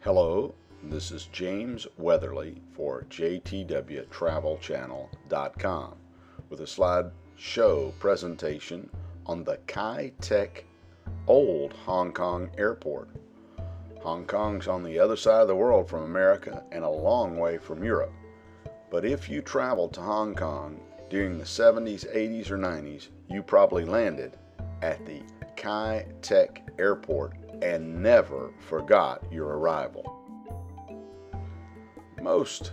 Hello, this is James Weatherly for JTWTravelChannel.com with a slideshow presentation on the Kai-Tak Old Hong Kong Airport. Hong Kong's on the other side of the world from America and a long way from Europe. But if you traveled to Hong Kong during the 70s, 80s, or 90s, you probably landed at the Kai-Tak Airport and never forgot your arrival. Most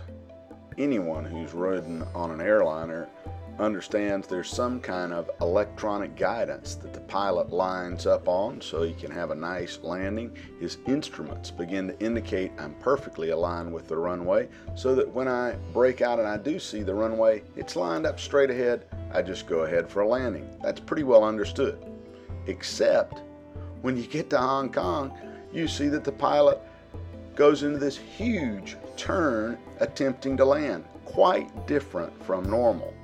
anyone who's ridden on an airliner understands there's some kind of electronic guidance that the pilot lines up on so he can have a nice landing. His instruments begin to indicate I'm perfectly aligned with the runway, so that when I break out and I do see the runway, it's lined up straight ahead. I just go ahead for a landing. That's pretty well understood. Except when you get to Hong Kong, you see that the pilot goes into this huge turn attempting to land, quite different from normal.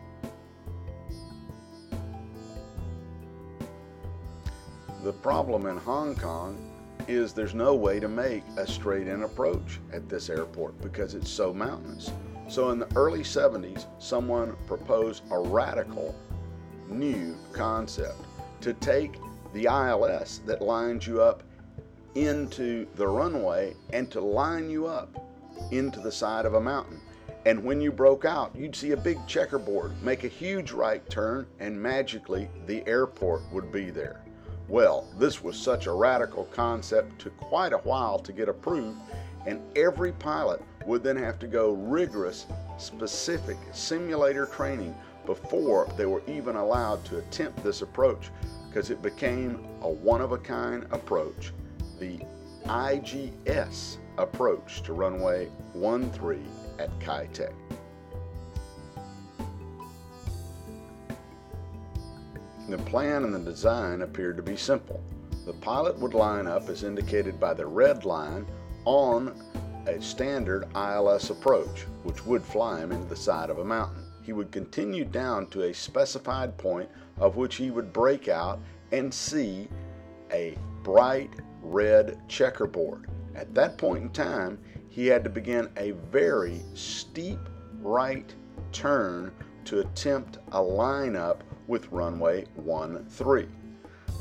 The problem in Hong Kong is there's no way to make a straight-in approach at this airport because it's so mountainous. So in the early 70s, someone proposed a radical new concept to take the ILS that lines you up into the runway and to line you up into the side of a mountain. And when you broke out, you'd see a big checkerboard, make a huge right turn, and magically the airport would be there. Well, this was such a radical concept, took quite a while to get approved, and every pilot would then have to go rigorous, specific simulator training before they were even allowed to attempt this approach, because it became a one-of-a-kind approach, the AIGI approach to runway 13 at Kai-Tak. The plan and the design appeared to be simple. The pilot would line up as indicated by the red line on a standard ILS approach, which would fly him into the side of a mountain. He would continue down to a specified point of which he would break out and see a bright red checkerboard. At that point in time, he had to begin a very steep right turn to attempt a lineup with runway 13.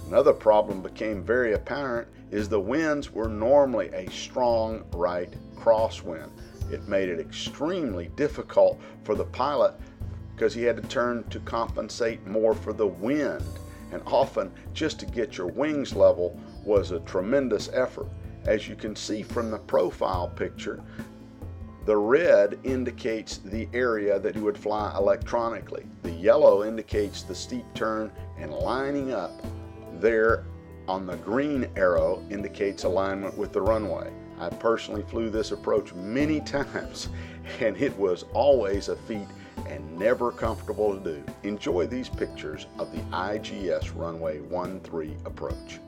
Another problem became very apparent is the winds were normally a strong right crosswind. It made it extremely difficult for the pilot because he had to turn to compensate more for the wind, and often just to get your wings level was a tremendous effort. As you can see from the profile picture, the red indicates the area that he would fly electronically. The yellow indicates the steep turn, and lining up there on the green arrow indicates alignment with the runway. I personally flew this approach many times, and it was always a feat and never comfortable to do. Enjoy these pictures of the IGS runway 13 approach.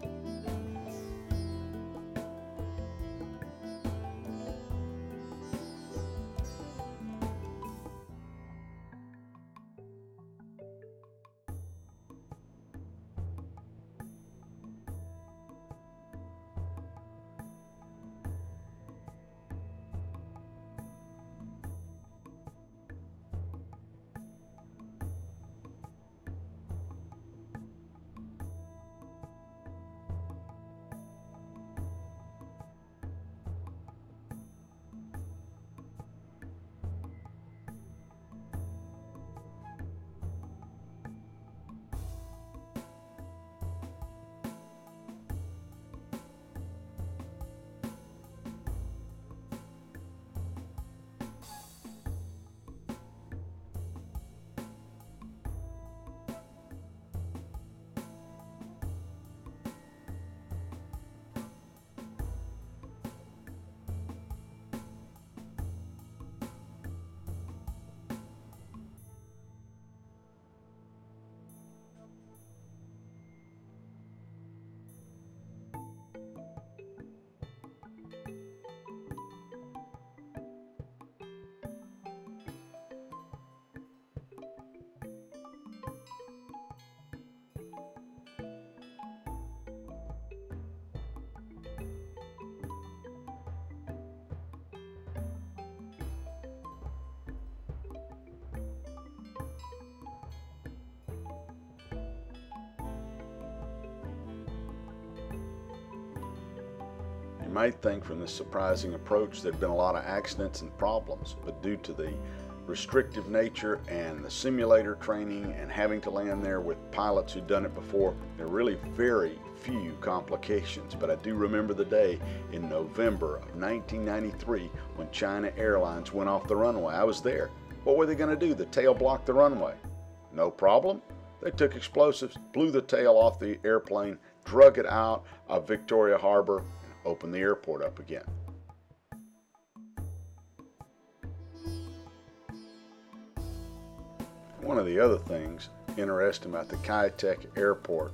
You might think from this surprising approach there'd been a lot of accidents and problems, but due to the restrictive nature and the simulator training and having to land there with pilots who'd done it before, there are really very few complications. But I do remember the day in November of 1993 when China Airlines went off the runway. I was there. What were they going to do? The tail blocked the runway. No problem. They took explosives, blew the tail off the airplane, drug it out of Victoria Harbor, and opened the airport up again. One of the other things interesting about the Tak Airport,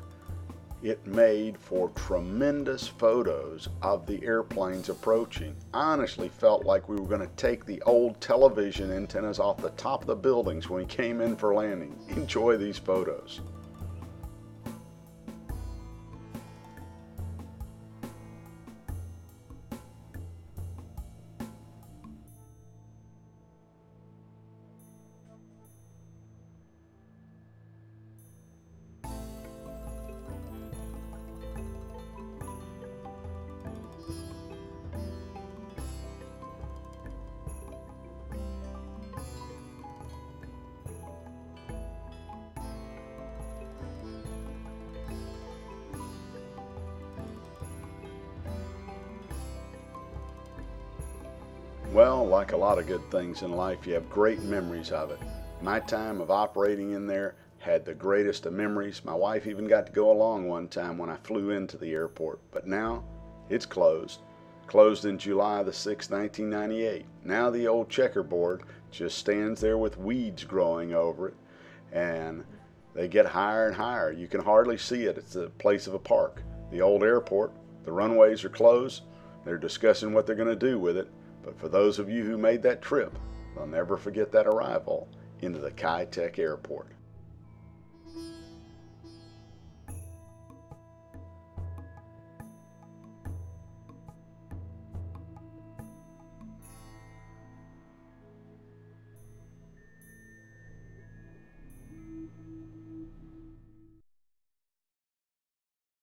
it made for tremendous photos of the airplanes approaching. I honestly felt like we were going to take the old television antennas off the top of the buildings when we came in for landing. Enjoy these photos. Well, like a lot of good things in life, you have great memories of it. My time of operating in there had the greatest of memories. My wife even got to go along one time when I flew into the airport. But now, it's closed. Closed in July the 6th, 1998. Now the old checkerboard just stands there with weeds growing over it, and they get higher and higher. You can hardly see it. It's a place of a park. The old airport, the runways are closed. They're discussing what they're going to do with it. But for those of you who made that trip, they'll never forget that arrival into the Tak Airport.